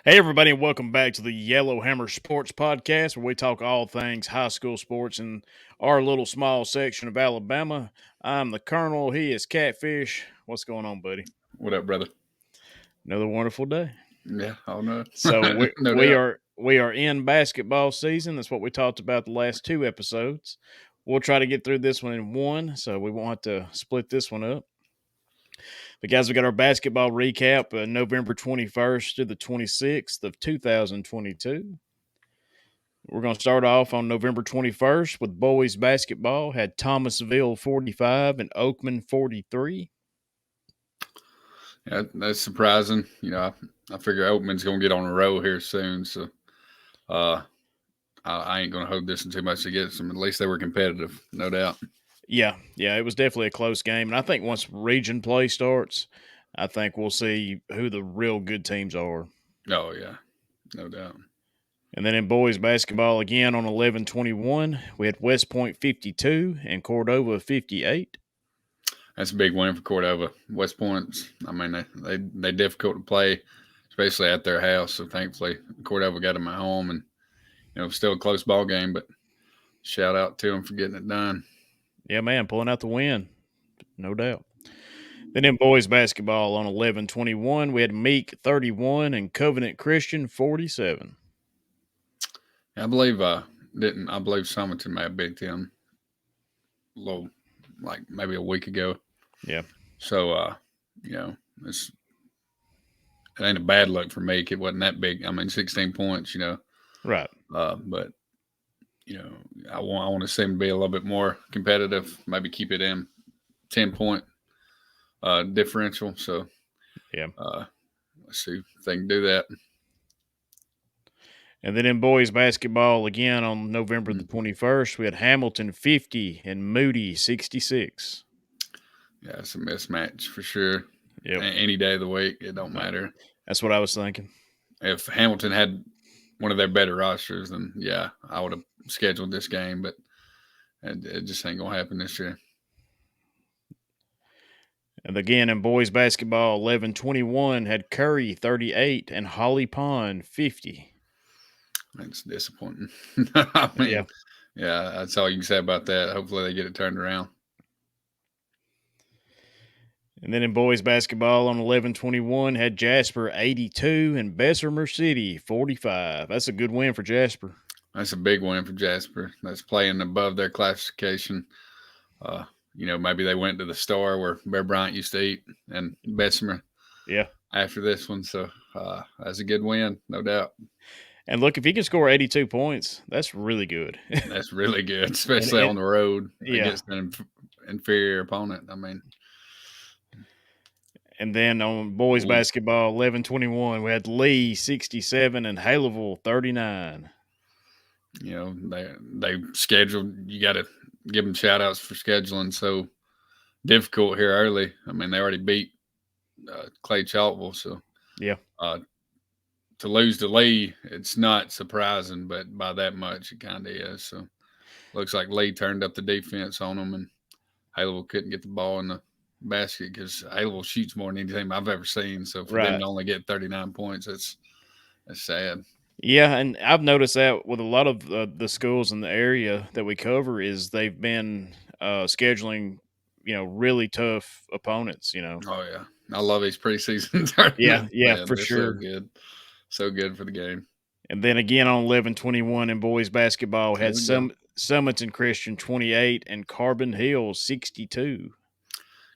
Hey, everybody, and welcome back to the Yellowhammer Sports Podcast, where we talk all things high school sports in our little small section of Alabama. I'm the Colonel. He is Catfish. What's going on, buddy? What up, brother? Another wonderful day. Yeah, I don't know. So we No we doubt. are we are in basketball season. That's what we talked about the last two episodes. We'll try to get through this one in one, so we won't have to split this one up. But guys, we got our basketball recap, November 21st to the 26th of 2022. We're going to start off on November 21st with boys basketball. Had Thomasville 45 and Oakman 43. Yeah, that's surprising. I figure Oatman's gonna get on a roll here soon, so uh, I ain't gonna hold this in too much to get some. At least they were competitive, no doubt. Yeah, it was definitely a close game. And I think once region play starts, I think we'll see who the real good teams are. Oh yeah, no doubt. And then in boys basketball, again on 11-21, we had West Point 52 and Cordova 58. That's a big win for Cordova. West Point's. I mean, they difficult to play, especially at their house. So thankfully, Cordova got them at home, and still a close ball game. But shout out to them for getting it done. Yeah, man, pulling out the win, no doubt. Then in boys basketball on 11-21, we had Meek 31 and Covenant Christian 47. I believe didn't I believe Summerton may have beat them a little, like maybe a week ago. Yeah. So you know, it ain't a bad look for me. It wasn't that big. I mean, 16 points. Right. But I want to see them be a little bit more competitive. Maybe keep it in 10-point differential. So Yeah. let's see if they can do that. And then in boys basketball, again on November the Mm. 21st, we had Hamilton 50 and Moody 66. Yeah, it's a mismatch for sure. Yep. Any day of the week, it don't matter. That's what I was thinking. If Hamilton had one of their better rosters, then yeah, I would have scheduled this game, but it just ain't gonna happen this year. And again in boys basketball, 11-21 had Curry 38 and Holly Pond 50. It's disappointing. I Yeah. mean, yeah, that's all you can say about that. Hopefully, they get it turned around. And then in boys basketball on 11-21 had Jasper 82 and Bessemer City 45. That's a good win for Jasper. That's a big win for Jasper. That's playing above their classification. Maybe they went to the store where Bear Bryant used to eat and Bessemer. Yeah. After this one, so that's a good win, no doubt. And look, if he can score 82 points, that's really good. That's really good, especially on the road against an inferior opponent. I mean, and then on boys basketball, 11-21, we had Lee 67 and Haleville 39. They scheduled. You got to give them shout outs for scheduling so difficult here early. I mean, they already beat Clay Chalkville, so yeah. To lose to Lee, it's not surprising, but by that much, it kind of is. So looks like Lee turned up the defense on them, and Haleville couldn't get the ball in the basket because Haleville shoots more than anything I've ever seen. So for them to only get 39 points, that's sad. Yeah, and I've noticed that with a lot of the schools in the area that we cover is they've been scheduling, really tough opponents. Oh yeah, I love these preseason tournaments. Yeah, for They're sure. So good for the game. And then again on 11-21 in boys basketball had Summits and Christian 28 and Carbon Hill 62.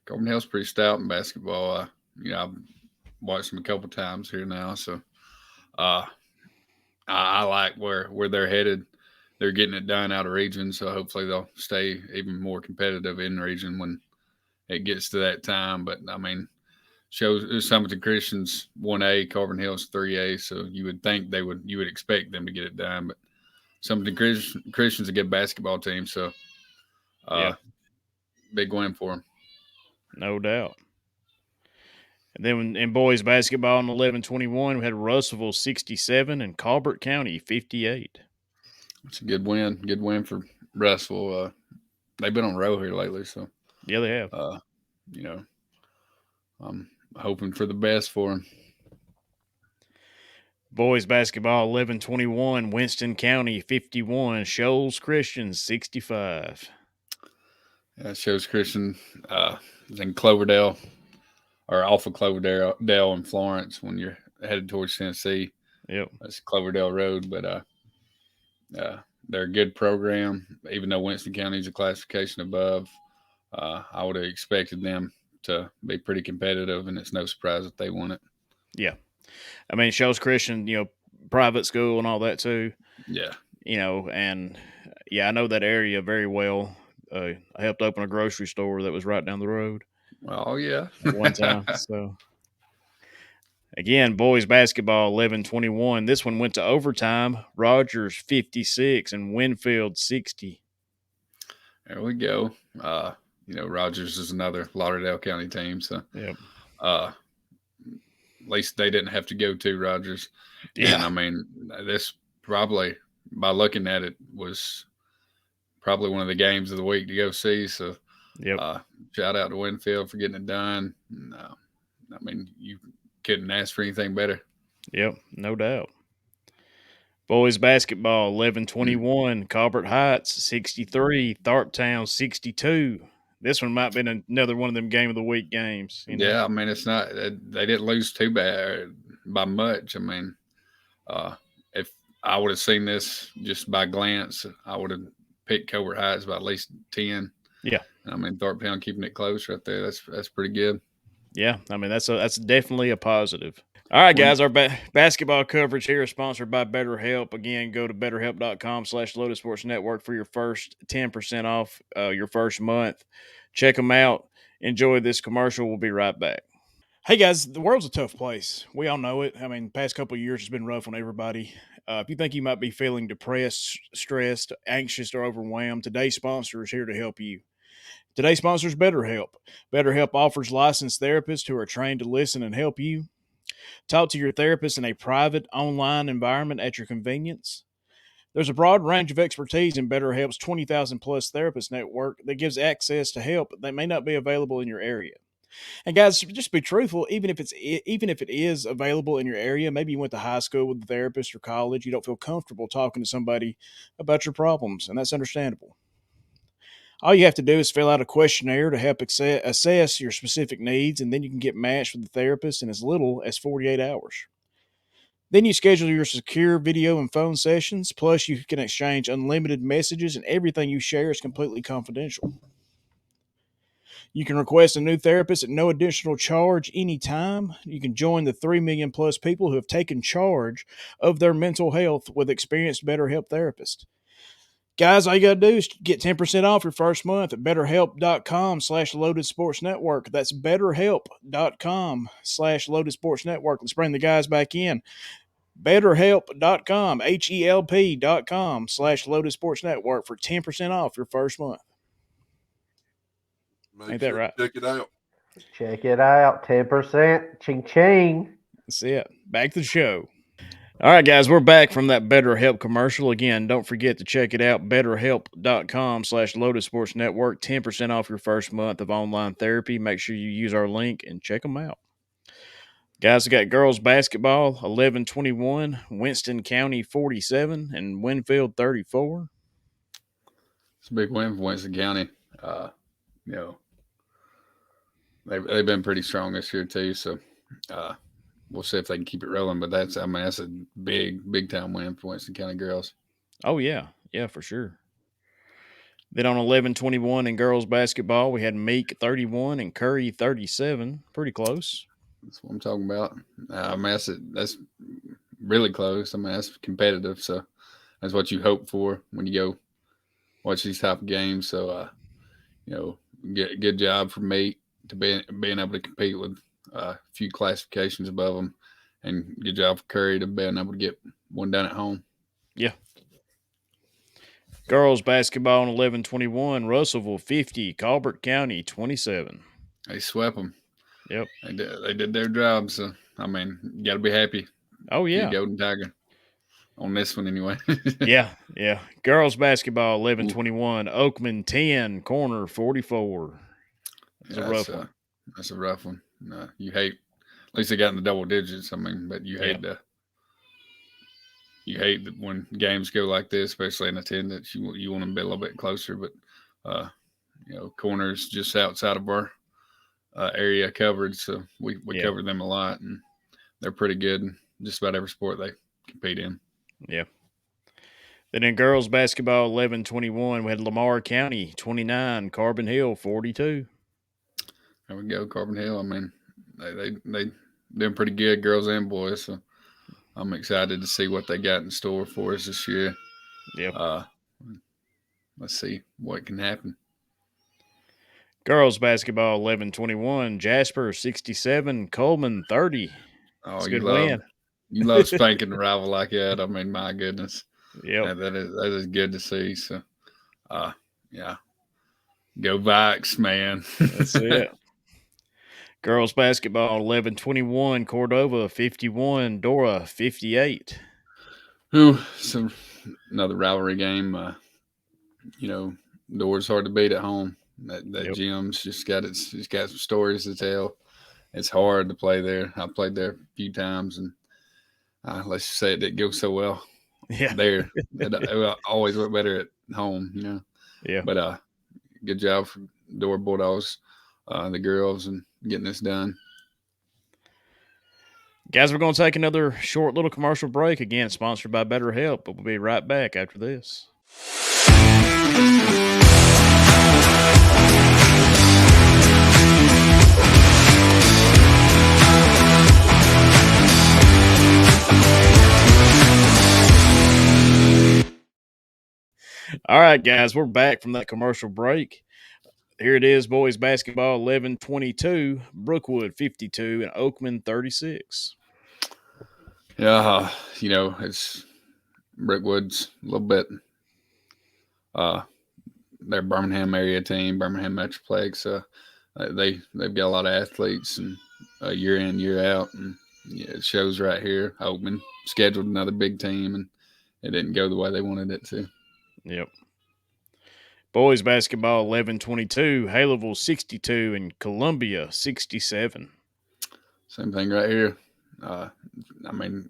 Carbon Hill's pretty stout in basketball. I've watched them a couple times here now, so I like where they're headed. They're getting it done out of region, so hopefully they'll stay even more competitive in region when it gets to that time. But I mean, shows Summerton Christian's 1A, Carbon Hill's 3A, so you would think you would expect them to get it done. But Summerton Christian's a good basketball team, so big win for them. No doubt. And then in boys basketball in 11-21, we had Russellville 67 and Colbert County 58. It's a good win. Good win for Russellville. They've been on the road here lately, so yeah, they have. I'm hoping for the best for them. Boys basketball 11-21, Winston County 51, Shoals Christian 65. That shows Christian is in Cloverdale or off of Cloverdale in Florence when you're headed towards Tennessee. Yep. That's Cloverdale Road, but uh, they're a good program. Even though Winston County is a classification above, I would have expected them to be pretty competitive, and it's no surprise that they won it. Yeah. I mean, Shoals Christian, private school and all that too, Yeah. and yeah, I know that area very well. I helped open a grocery store that was right down the road Oh yeah. at one time. So again, boys basketball 11-21. This one went to overtime. Rogers 56 and Winfield 60. There we go. Rogers is another Lauderdale County team, so Yep. uh, at least they didn't have to go to Rogers. And Yeah. I mean, this probably, by looking at it, was probably one of the games of the week to go see. So, Yep. uh, shout out to Winfield for getting it done. I mean, you couldn't ask for anything better. Yep. No doubt. Boys basketball 11-21, Colbert Heights 63, Tharptown 62. This one might be another one of them game of the week games. Yeah, I mean, it's not, they didn't lose too bad by much. I mean, if I would have seen this just by glance, I would have picked Colbert Heights by at least 10. Yeah. I mean, Thorpe keeping it close right there. That's pretty good. Yeah. I mean, that's definitely a positive. All right, When guys, our basketball coverage here is sponsored by BetterHelp. Again, go to betterhelp.com/Lotus Sports Network for your first 10% off your first month. Check them out. Enjoy this commercial. We'll be right back. Hey, guys, the world's a tough place. We all know it. I mean, past couple of years has been rough on everybody. If you think you might be feeling depressed, stressed, anxious, or overwhelmed, today's sponsor is here to help you. Today's sponsor is BetterHelp. BetterHelp offers licensed therapists who are trained to listen and help you. Talk to your therapist in a private, online environment at your convenience. There's a broad range of expertise in BetterHelp's 20,000 plus therapist network that gives access to help that may not be available in your area. And guys, just be truthful. Even if it is available in your area, maybe you went to high school with a therapist or college, you don't feel comfortable talking to somebody about your problems, and that's understandable. All you have to do is fill out a questionnaire to help assess your specific needs, and then you can get matched with a therapist in as little as 48 hours. Then you schedule your secure video and phone sessions. Plus, you can exchange unlimited messages, and everything you share is completely confidential. You can request a new therapist at no additional charge anytime. You can join the 3 million plus people who have taken charge of their mental health with experienced BetterHelp therapists. Guys, all you got to do is get 10% off your first month at betterhelp.com/loaded sports network. That's betterhelp.com/loaded sports network. Let's bring the guys back in. BetterHelp.com, HELP.com/Lotus Sports Network for 10% off your first month. Make Ain't that sure right? to check it out. Check it out. 10%. Ching ching. That's it. Back to the show. All right, guys, we're back from that BetterHelp commercial. Again, don't forget to check it out. BetterHelp.com/Lotus Sports Network. 10% off your first month of online therapy. Make sure you use our link and check them out. Guys, we got girls basketball 11-21, Winston County 47, and Winfield 34. It's a big win for Winston County. You know, they've been pretty strong this year too. So we'll see if they can keep it rolling. But that's a big time win for Winston County girls. Oh, yeah. Yeah, for sure. Then on 11-21 in girls basketball, we had Meek 31 and Curry 37. Pretty close. That's what I'm talking about. I mean, that's really close. I mean, that's competitive. So that's what you hope for when you go watch these type of games. So, good job for me to being able to compete with a few classifications above them, and good job for Curry to being able to get one done at home. Yeah. Girls basketball on 11-21, Russellville 50, Colbert County 27. They swept them. Yep. They did their job. So I mean, you got to be happy. Oh, yeah. Golden Tiger on this one anyway. Yeah. Girls basketball 11-21, Oakman 10, Corner 44. It's a rough one. That's a rough one. You hate. At least they got in the double digits. I mean, but you hate you hate that when games go like this, especially in attendance. You want them to be a little bit closer, but corners just outside of our area covered, so we Yeah. cover them a lot, and they're pretty good in just about every sport they compete in. Yeah. Then in girls basketball, 11-21, we had Lamar County 29, Carbon Hill 42. There we go, Carbon Hill. I mean, they doing pretty good, girls and boys. So I'm excited to see what they got in store for us this year. Yep. Let's see what can happen. Girls basketball 11-21, Jasper 67, Coleman 30. Oh, It's a good win. you love spanking the rival like that. I mean, my goodness, Yep. that is good to see. So, yeah, go Vikes, man. That's it. Girls basketball 11-21, Cordova 51, Dora 58. Ooh, so another rivalry game. Door's hard to beat at home. That Yep. gym's just got some stories to tell. It's hard to play there. I played there a few times, and let's just say it didn't go so well Yeah. there. It always went better at home, Yeah. But good job for Door Bulldogs, the girls, and getting this done. Guys, we're going to take another short little commercial break, again sponsored by BetterHelp, but we'll be right back after this. All right, guys, we're back from that commercial break. Here it is, boys basketball 11-22, Brookwood 52, and Oakman 36. Yeah, it's Brookwood's a little bit. They're Birmingham area team, Birmingham Metroplex. They've got a lot of athletes, and year in year out, and it shows right here. Oakman scheduled another big team, and it didn't go the way they wanted it to. Yep. Boys basketball 11-22, Haleville 62, and Columbia 67. Same thing right here. I mean,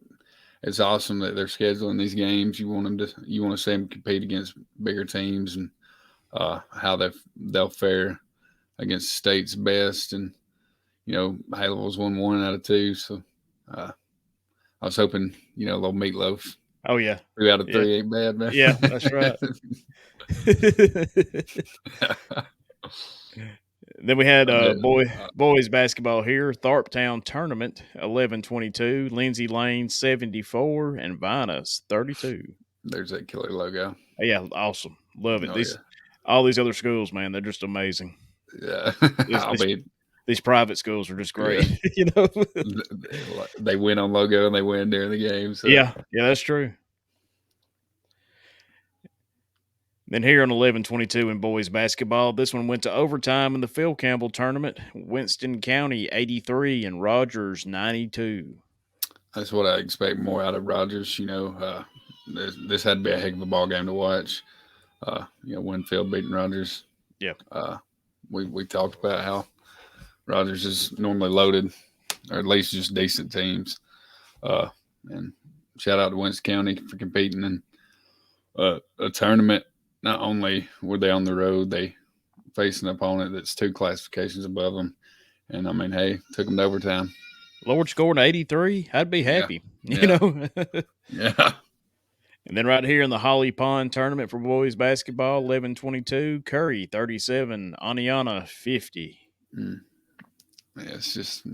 it's awesome that they're scheduling these games. You want to see them compete against bigger teams, and how they'll fare against the state's best. And Haleville's won 1 out of 2, so I was hoping a little meatloaf. Oh yeah, 3 out of 3 ain't bad, man. Yeah, that's right. Then we had boys basketball here, Tharptown tournament 11-22, Lindsay Lane 74, and Vinus 32. There's that killer logo. Yeah, awesome, love it. Oh, all these other schools, man, they're just amazing. Yeah, these private schools are just great. Yeah. They win on logo and they win during the game. So. Yeah, that's true. Then here on 11-22 in boys basketball, this one went to overtime in the Phil Campbell tournament. Winston County 83 and Rogers 92. That's what I expect more out of Rogers. This had to be a heck of a ball game to watch. Winfield beating Rogers. Yeah. We talked about how Rogers is normally loaded, or at least just decent teams. And shout out to Winston County for competing in a tournament. Not only were they on the road, they faced an opponent that's 2 classifications above them. And, I mean, hey, took them to overtime. Lord scoring 83, I'd be happy, Yeah. Yeah. And then right here in the Holly Pond tournament for boys basketball, 11-22, Curry 37, Aniana 50. Yeah, it's just,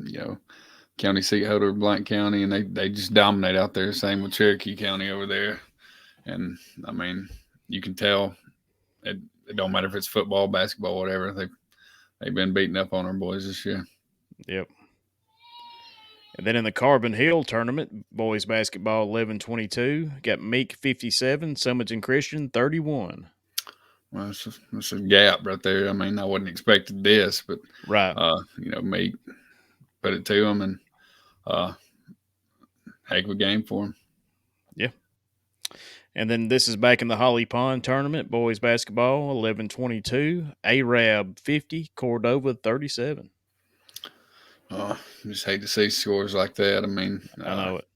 county seat holder of Blount County, and they just dominate out there. Same with Cherokee County over there. And, I mean, you can tell it don't matter if it's football, basketball, whatever. They've been beating up on our boys this year. Yep. And then in the Carbon Hill tournament, boys basketball 11-22, got Meek 57, Summerton Christian 31. Well, it's a gap right there. I mean, I wasn't expecting this, but right. Meek put it to them, and heck of a game for them. Yeah. And then this is back in the Holly Pond tournament, boys basketball 11-22, Arab 50, Cordova 37. Just hate to see scores like that. I mean, I know it.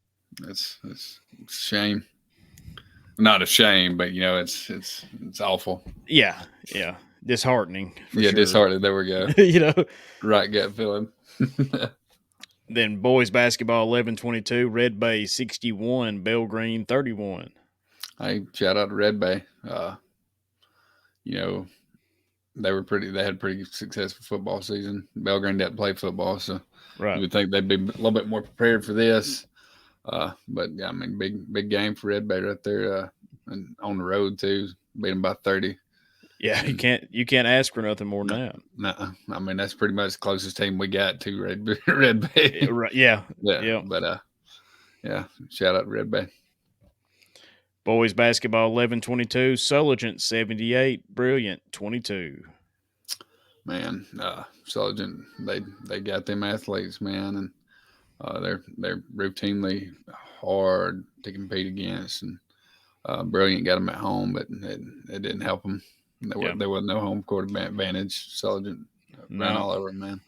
It's a shame. not a shame, but it's awful. Yeah, disheartening for Yeah, sure. disheartening. There we go. Right gut feeling. Then boys basketball 11-22, Red Bay 61, Belgreen 31. Hey, shout out to Red Bay. You know, they had a pretty successful football season. Belgrade didn't play football, so Right. you would think they'd be a little bit more prepared for this. But yeah, I mean, big game for Red Bay right there, and on the road too, beat them by 30. Yeah, And you can't ask for nothing more than that. Nah, I mean that's pretty much the closest team we got to Red Bay. Right, yeah. But yeah, shout out to Red Bay. Boys basketball 11-22, Sulligent 78, Brilliant 22. Man, Sulligent, they got them athletes, man, and they're routinely hard to compete against, and Brilliant got them at home, but it didn't help them. There wasn't no home court advantage. Sulligent ran all over them, man.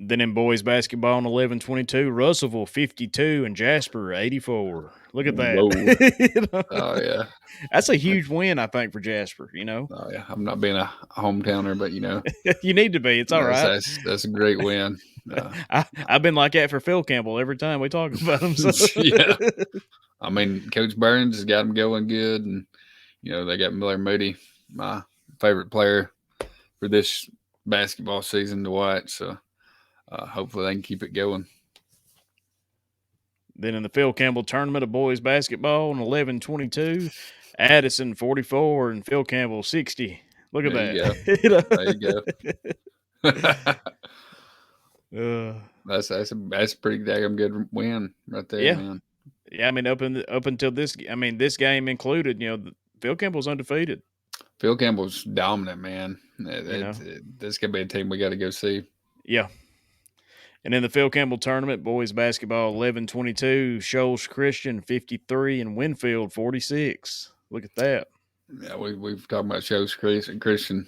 Then in boys basketball in 11-22, Russellville 52 and Jasper 84. Look at that. Oh yeah, that's a huge win, I think, for Jasper. Oh yeah, I'm not being a hometowner, but you need to be. It's all right. That's a great win. I've been like that for Phil Campbell every time we talk about him. So. Yeah, I mean, Coach Burns has got him going good, and they got Miller Moody, my favorite player for this basketball season to watch. So hopefully they can keep it going. Then in the Phil Campbell tournament of boys basketball in 11-22, Addison 44 and Phil Campbell 60. Look at that. There you go. That's a pretty damn good win right there, man. Yeah, I mean up until this game included, Phil Campbell's undefeated. Phil Campbell's dominant, man. This could be a team we got to go see. Yeah. And in the Phil Campbell tournament, boys basketball 11-22, Shoals Christian 53 and Winfield 46. Look at that. Yeah, we've talked about Shoals Christian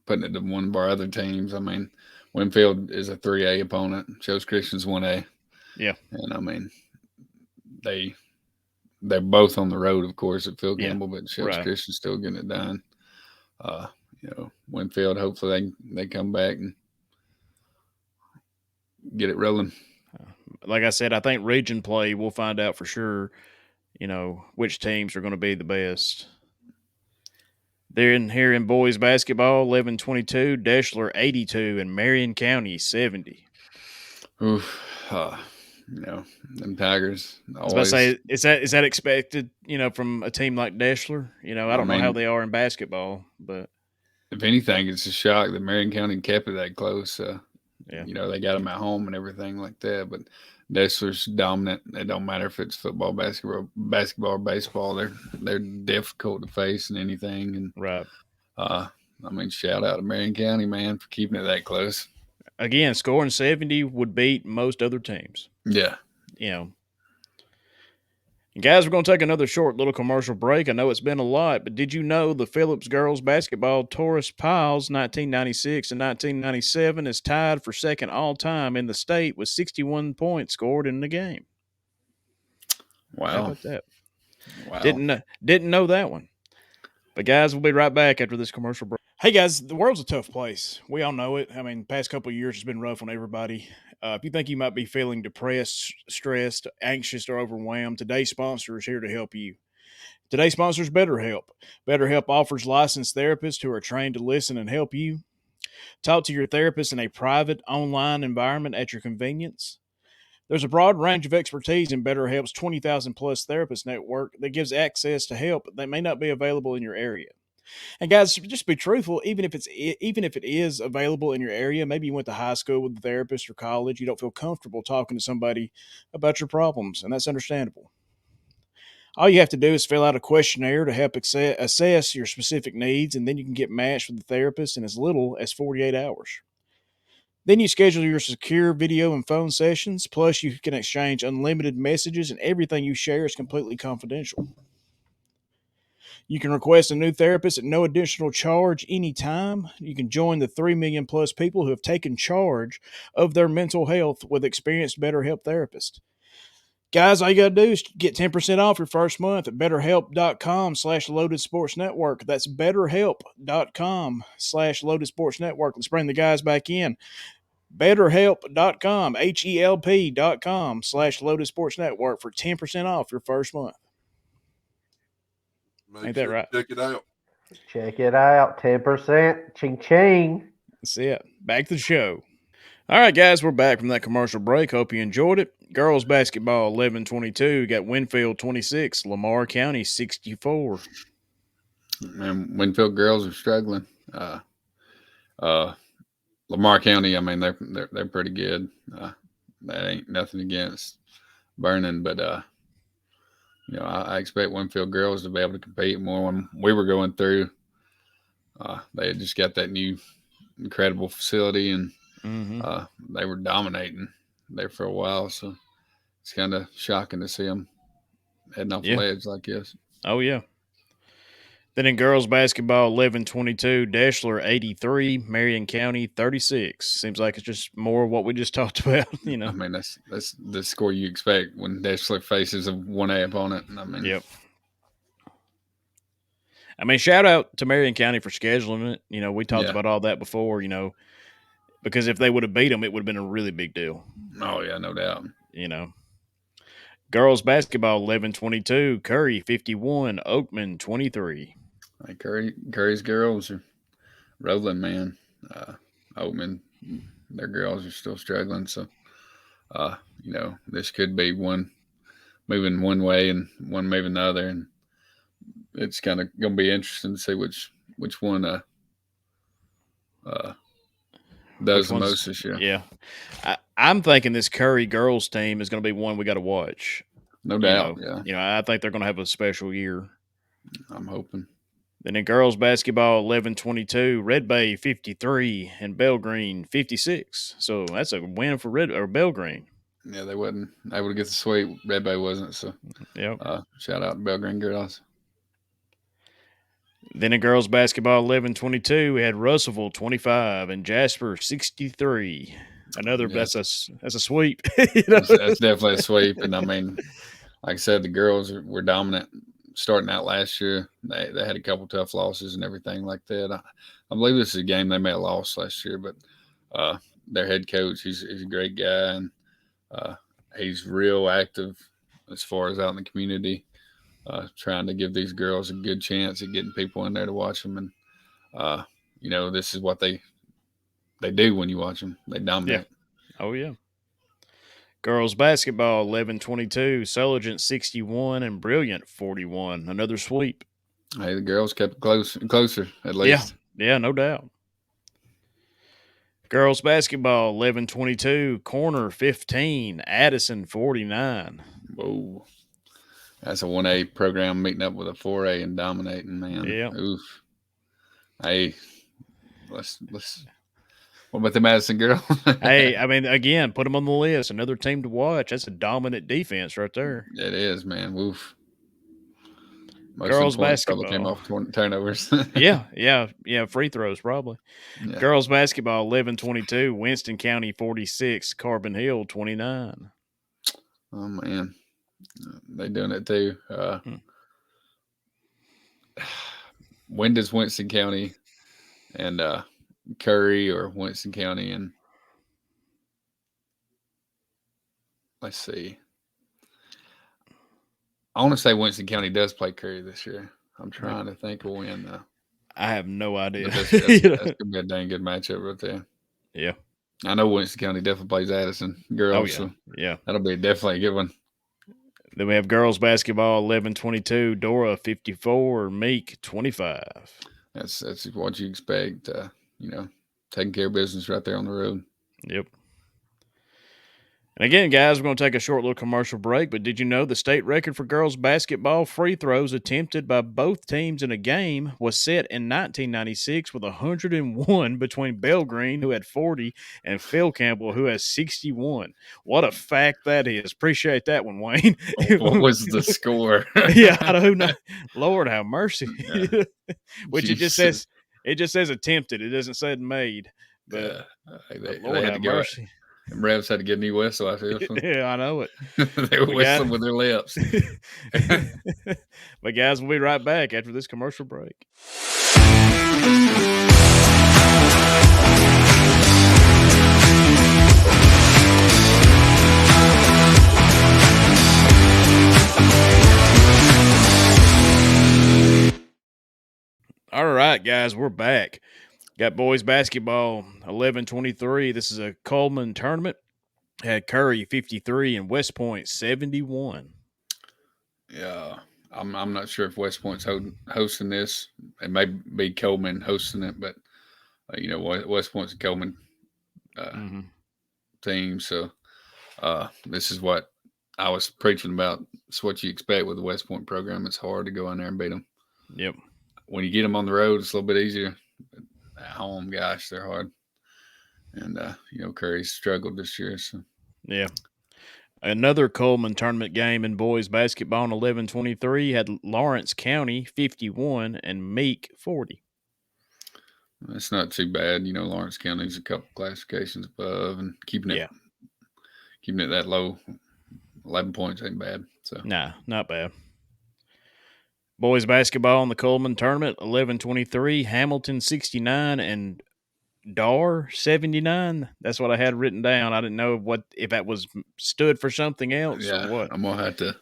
putting it to one of our other teams. I mean, Winfield is a 3A opponent. Shoals Christian's 1A. Yeah. And I mean, they're both on the road, of course, at Phil Campbell, but Shoals Christian's still getting it done. Winfield, hopefully they come back and get it rolling. Like I said, I think region play, we'll find out for sure, which teams are going to be the best. They're here in boys basketball, 11-22, Deschler 82 and Marion County 70. Oof. Them Tigers. Always. I was about to say, is that expected, from a team like Deschler? I don't know how they are in basketball, but if anything, it's a shock that Marion County kept it that close. Yeah. They got them at home and everything like that, but Deschler's dominant. It don't matter if it's football, basketball, or baseball. They're difficult to face in anything. And right. I mean, shout out to Marion County, man, for keeping it that close. Again, scoring 70 would beat most other teams. Yeah. And guys, we're going to take another short little commercial break. I know it's been a lot, but did you know the Phillips girls basketball Taurus Piles 1996 and 1997 is tied for second all-time in the state with 61 points scored in the game? Wow. How about that? Wow. Didn't know that one. But guys, we'll be right back after this commercial break. Hey guys, the world's a tough place. We all know it. I mean, past couple of years has been rough on everybody. If you think you might be feeling depressed, stressed, anxious, or overwhelmed, today's sponsor is here to help you. Today's sponsor is BetterHelp. BetterHelp offers licensed therapists who are trained to listen and help you. Talk to your therapist in a private, online environment at your convenience. There's a broad range of expertise in BetterHelp's 20,000-plus therapist network that gives access to help that may not be available in your area. And guys, just be truthful, even if it is available in your area, maybe you went to high school with a therapist or college, you don't feel comfortable talking to somebody about your problems, and that's understandable. All you have to do is fill out a questionnaire to help assess your specific needs, and then you can get matched with a therapist in as little as 48 hours. Then you schedule your secure video and phone sessions, plus you can exchange unlimited messages, and everything you share is completely confidential. You can request a new therapist at no additional charge anytime. You can join the 3 million plus people who have taken charge of their mental health with experienced BetterHelp therapists. Guys, all you got to do is get 10% off your first month at betterhelp.com/loaded sports network. That's betterhelp.com/loaded sports network. Let's bring the guys back in. BetterHelp.com, HELP.com/loaded sports network for 10% off your first month. Ain't that right? Check it out. Check it out. 10%. Ching ching. That's it. Back to the show. All right, guys, we're back from that commercial break. Hope you enjoyed it. Girls basketball 11-22 got Winfield 26, Lamar County 64. Man, Winfield girls are struggling. Lamar County, I mean, they're pretty good. That ain't nothing against Vernon, but I expect Winfield girls to be able to compete more. When we were going through, they had just got that new incredible facility, and they were dominating there for a while. So it's kind of shocking to see them heading off the ledge like this. Oh, yeah. Then in girls basketball, 11-22, Deshler 83, Marion County 36. Seems like it's just more of what we just talked about, I mean, that's the score you expect when Deshler faces a 1A opponent. I mean, yep. I mean, shout out to Marion County for scheduling it. We talked about all that before, because if they would have beat them, it would have been a really big deal. Oh, yeah, no doubt. Girls basketball 11-22, Curry 51, Oakman 23. Hey, Curry's girls are rolling, man. Oakman, their girls are still struggling. So, this could be one moving one way and one moving the other. And it's kind of going to be interesting to see which one does the most this year. Yeah. I'm thinking this Curry girls team is going to be one we got to watch. No doubt, I think they're going to have a special year. I'm hoping. Then in girls basketball, 11-22, Red Bay 53 and Belgreen 56. So that's a win for Belgreen. Yeah, they wasn't able to get the sweep. Red Bay wasn't. So, shout out to Belgreen girls. Then in girls basketball, 11-22, we had Russellville 25 and Jasper 63. Another that's a sweep. That's definitely a sweep. And I mean, like I said, the girls were dominant starting out last year. They had a couple tough losses and everything like that. I believe this is a game they may have lost last year, but their head coach, he's a great guy, and he's real active as far as out in the community, trying to give these girls a good chance at getting people in there to watch them. And this is what they do when you watch them. They dominate. Yeah. Oh, yeah. Girls basketball, 11-22, Sulligent 61 and Brilliant 41. Another sweep. Hey, the girls kept it closer, at least. Yeah, no doubt. Girls basketball, 11-22, Corner 15, Addison 49. Whoa. That's a 1A program meeting up with a 4A and dominating, man. Yeah. Oof. Hey, let's what about the Madison girls? Hey, I mean, again, put them on the list. Another team to watch. That's a dominant defense right there. It is, man. Woof. Most girls basketball basketball came off turnovers. yeah. Free throws probably. Yeah. Girls basketball 11-22, Winston County 46, Carbon Hill 29. Oh man, they doing it too. When does Winston County and Curry or Winston County and let's see. I want to say Winston County does play Curry this year. I'm trying to think of when, though. I have no idea. That's going to be a dang good matchup right there. Yeah. I know Winston County definitely plays Addison girls. Oh, yeah. So yeah. That'll be definitely a good one. Then we have girls basketball 11-22, Dora 54, Meek 25. That's what you expect, taking care of business right there on the road. Yep. And again, guys, we're going to take a short little commercial break, but did you know the state record for girls basketball free throws attempted by both teams in a game was set in 1996 with 101 between Belgreen, who had 40, and Phil Campbell, who has 61. What a fact that is. Appreciate that one, Wayne. What was the score? Yeah, I don't know. Lord have mercy. Yeah. Which it just says attempted. It doesn't say made. But they Lord had have to go mercy. Refs had to get a new whistle after this one. Yeah, I know it. They were whistling with their lips. But guys, we'll be right back after this commercial break. All right, guys, we're back. Got boys basketball 11-23. This is a Coleman tournament. Had Curry 53 and West Point 71. Yeah, I'm not sure if West Point's hosting this. It may be Coleman hosting it, but West Point's a Coleman team, so this is what I was preaching about. It's what you expect with the West Point program. It's hard to go in there and beat them. Yep. When you get them on the road, it's a little bit easier. At home, gosh, they're hard. And Curry's struggled this year. So yeah. Another Coleman tournament game in boys basketball in 11-23 had Lawrence County 51 and Meek 40. That's not too bad. Lawrence County's a couple classifications above, and keeping it that low, 11 points ain't bad. So nah, not bad. Boys basketball in the Coleman tournament 11-23, Hamilton 69 and Dar 79. That's what I had written down. I didn't know if that was stood for something else or what. I'm gonna have to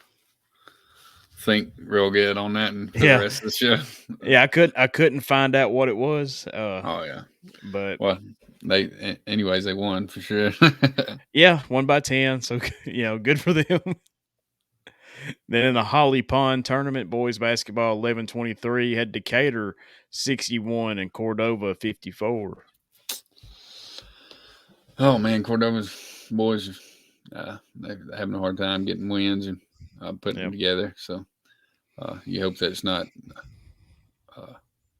think real good on that and for the rest of the show. Yeah, I couldn't find out what it was. But they won for sure. Yeah, 1-10. So good for them. Then in the Holly Pond tournament, boys basketball 11-23 had Decatur 61 and Cordova 54. Oh man, Cordova's boys they're having a hard time getting wins and putting them together. So you hope that's not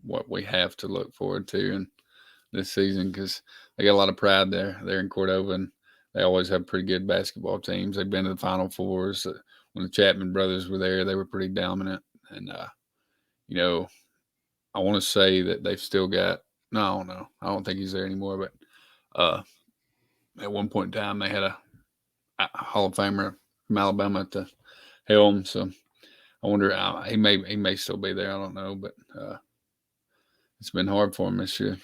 what we have to look forward to in this season, because they got a lot of pride there. They're in Cordova, and they always have pretty good basketball teams. They've been to the Final Fours. When the Chapman brothers were there, they were pretty dominant. And I want to say that they've still got. No, I don't know. I don't think he's there anymore. But at one point in time, they had a Hall of Famer from Alabama at the helm. So I wonder, he may still be there. I don't know, but it's been hard for him this year.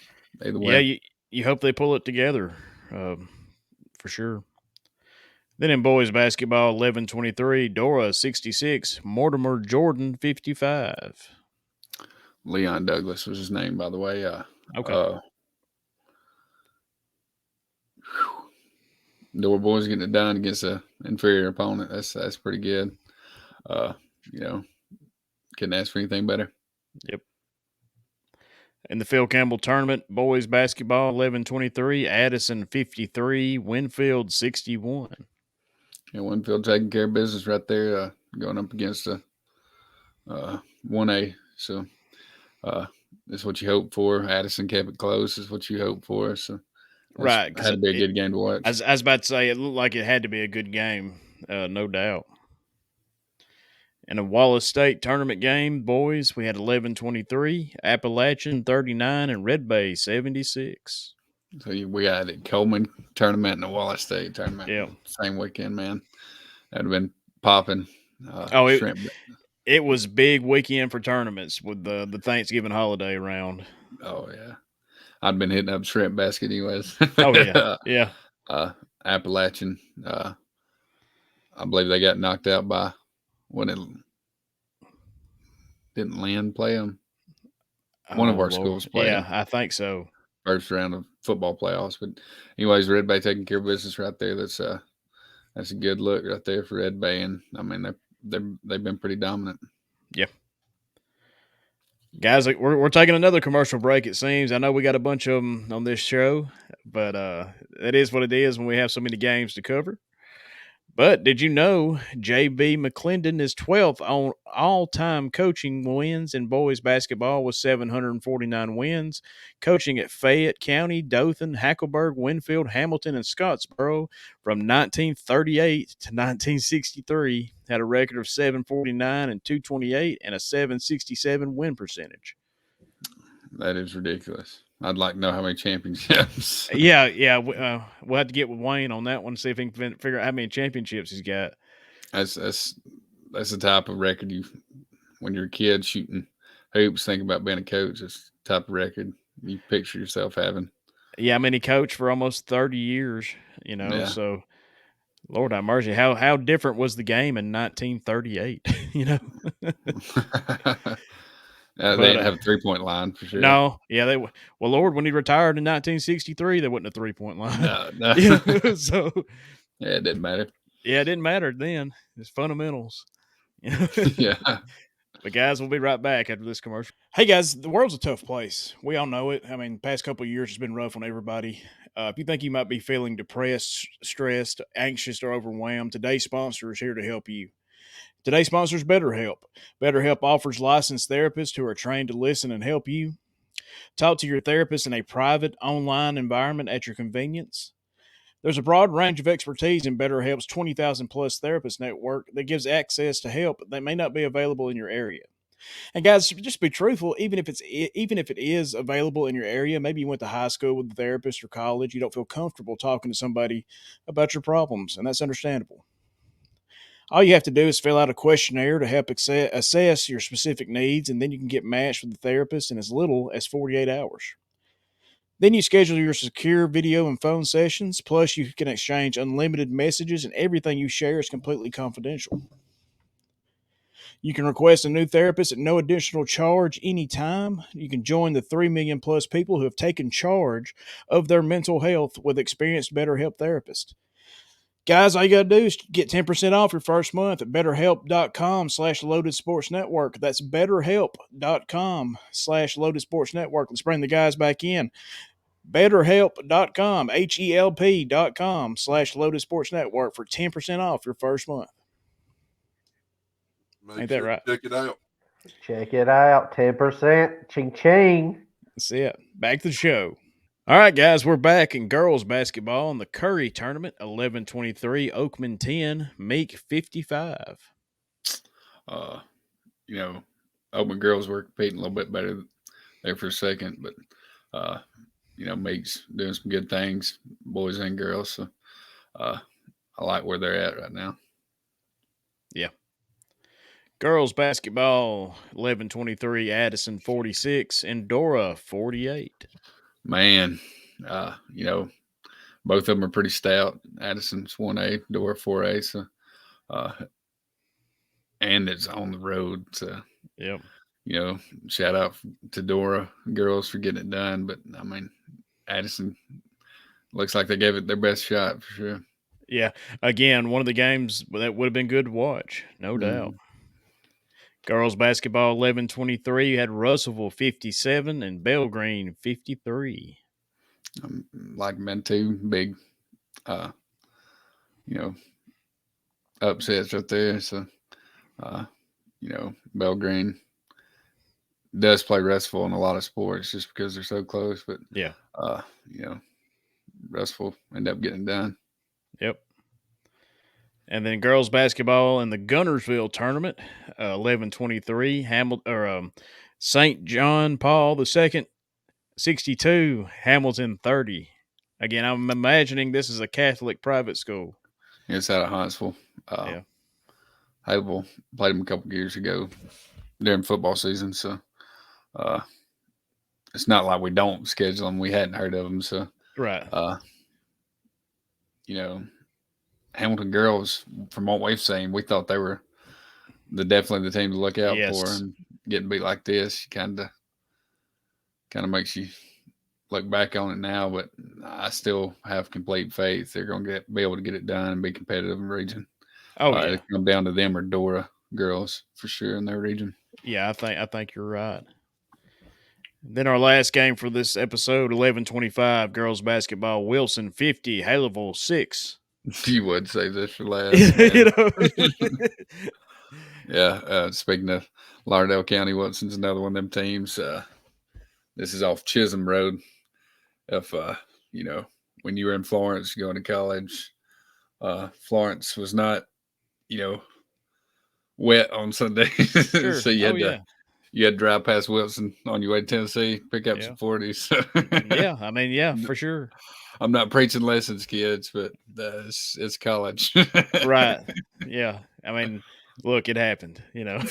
Either way. Yeah, you hope they pull it together, for sure. Then in boys basketball, 11-23, Dora 66, Mortimer Jordan 55. Leon Douglas was his name, by the way. Okay. Dora boys getting it done against an inferior opponent. That's pretty good. Couldn't ask for anything better. Yep. In the Phil Campbell tournament, boys basketball 11-23, Addison 53, Winfield 61. Yeah, Winfield taking care of business right there, going up against a 1A. So that's what you hope for. Addison kept it close. Is what you hope for. So right, had to be a good game to watch. I was about to say, it looked like it had to be a good game, no doubt. In a Wallace State tournament game, boys, we had 11-23, Appalachian 39, and Red Bay 76. So we got a Coleman tournament and a Wallace State tournament. Same weekend, man. That'd have been popping. It was big weekend for tournaments with the Thanksgiving holiday around. Oh yeah, I'd been hitting up shrimp basket anyways. Oh yeah. Appalachian. I believe they got knocked out by didn't Lynn play them? One of our schools played them. I think so. First round of football playoffs. But anyways, Red Bay taking care of business right there. That's a good look right there for Red Bay, and I mean they've been pretty dominant. Yeah. Guys, we're taking another commercial break, it seems. I know we got a bunch of them on this show, but it is what it is when we have so many games to cover. But did you know J.B. McClendon is 12th on all-time coaching wins in boys basketball with 749 wins, coaching at Fayette County, Dothan, Hackleburg, Winfield, Hamilton, and Scottsboro from 1938 to 1963, had a record of 749 and 228 and a 767 win percentage. That is ridiculous. I'd like to know how many championships. Yeah. We'll have to get with Wayne on that one, see if he can figure out how many championships he's got. That's the type of record you, when you're a kid shooting hoops, thinking about being a coach. It's the type of record you picture yourself having. Yeah, I mean, he coached for almost 30 years, Yeah. so Lord have mercy. How different was the game in 1938, They But didn't have a 3-point line for sure. no, yeah, well, Lord, when he retired in 1963, there wasn't a 3-point line. No. So Yeah, it didn't matter. yeah, it didn't matter then. It's fundamentals. Yeah. But guys, we'll be right back after this commercial. Hey guys, the world's a tough place. We all know it. I mean, the past couple of years has been rough on everybody. If you think you might be feeling depressed, stressed, anxious, or overwhelmed, today's sponsor is here to help you. Today's sponsor is BetterHelp. BetterHelp offers licensed therapists who are trained to listen and help you. Talk to your therapist in a private, online environment at your convenience. There's a broad range of expertise in BetterHelp's 20,000 plus therapist network that gives access to help that may not be available in your area. And guys, just be truthful. Even if it is available in your area, maybe you went to high school with a therapist or college, you don't feel comfortable talking to somebody about your problems, and that's understandable. All you have to do is fill out a questionnaire to help assess your specific needs, and then you can get matched with a therapist in as little as 48 hours. Then you schedule your secure video and phone sessions, plus you can exchange unlimited messages, and everything you share is completely confidential. You can request a new therapist at no additional charge anytime. You can join the 3 million plus people who have taken charge of their mental health with experienced BetterHelp therapists. Guys, all you got to do is get 10% off your first month at betterhelp.com/loaded sports network. That's betterhelp.com/loaded sports network. Let's bring the guys back in. BetterHelp.com, HELP.com/loaded sports network for 10% off your first month. Ain't that right? Check it out. Check it out. 10%. Ching ching. That's it. Back to the show. All right, guys, we're back in girls basketball in the Curry tournament. 11-23, Oakman 10, Meek 55. Oakman girls were competing a little bit better there for a second, but Meek's doing some good things, boys and girls. So I like where they're at right now. Yeah. Girls basketball, 11-23, Addison 46, Endora 48. Man, both of them are pretty stout. Addison's 1A, Dora 4A. So, and it's on the road. So, yep. Shout out to Dora girls for getting it done. But I mean, Addison looks like they gave it their best shot for sure. Yeah. Again, one of the games that would have been good to watch, no doubt. Girls basketball 11-23, you had Russellville 57 and Belgreen 53. Like men too, big upsets right there. So Belgreen does play Russellville in a lot of sports just because they're so close, but yeah, Russellville end up getting done. Yep. And then girls basketball in the Gunnersville tournament, 11-23, St. John Paul II, 62, Hamilton 30. Again, I'm imagining this is a Catholic private school. It's out of Huntsville. Yeah. Havel played them a couple years ago during football season, so it's not like we don't schedule them. We hadn't heard of them, so right. Hamilton girls, from what we've seen, we thought they were definitely the team to look out for, and getting beat like this kind of makes you look back on it now. But I still have complete faith they're going to be able to get it done and be competitive in the region. Oh yeah, it come down to them or Dora girls for sure in their region. Yeah, I think you're right. Then our last game for this episode, 11-25, girls basketball, Wilson 50, Haleville 6. You would say this for last. Yeah. Speaking of Lauderdale County, Wilson's another one of them teams. This is off Chisholm Road. If when you were in Florence going to college, Florence was not, wet on Sunday. Sure. So you had You had to drive past Wilson on your way to Tennessee, pick up some 40s. Yeah, I mean, yeah, for sure. I'm not preaching lessons, kids, but it's college. Right. Yeah. I mean, look, it happened, Yeah.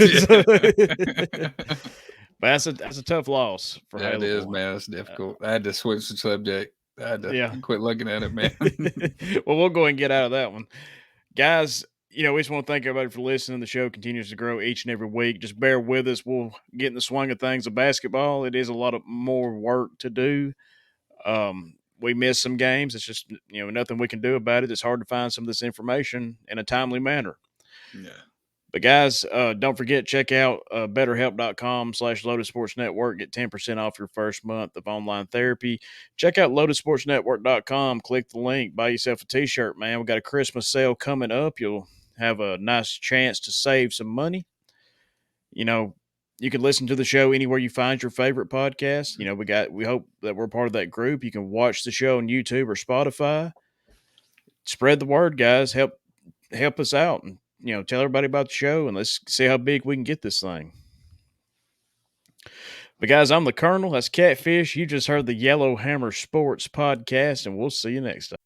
But that's a tough loss for That Halo is, Boy. man. It's difficult. I had to switch the subject. I had to Yeah. quit looking at it, man. Well, we'll go ahead and get out of that one. Guys, we just want to thank everybody for listening. The show continues to grow each and every week. Just bear with us. We'll get in the swing of things of basketball. It is a lot of more work to do. We miss some games. It's just, nothing we can do about it. It's hard to find some of this information in a timely manner. Yeah. But guys, don't forget, check out betterhelp.com/Lotus Sports Network. Get 10% off your first month of online therapy. Check out lotusportsnetwork.com. Click the link. Buy yourself a t-shirt, man. We got a Christmas sale coming up. You'll have a nice chance to save some money. You can listen to the show anywhere you find your favorite podcast. We hope that we're part of that group. You can watch the show on YouTube or Spotify. Spread the word, guys. Help us out, and tell everybody about the show, and let's see how big we can get this thing. But guys, I'm the Colonel. That's Catfish. You just heard the Yellowhammer Sports Podcast, and we'll see you next time.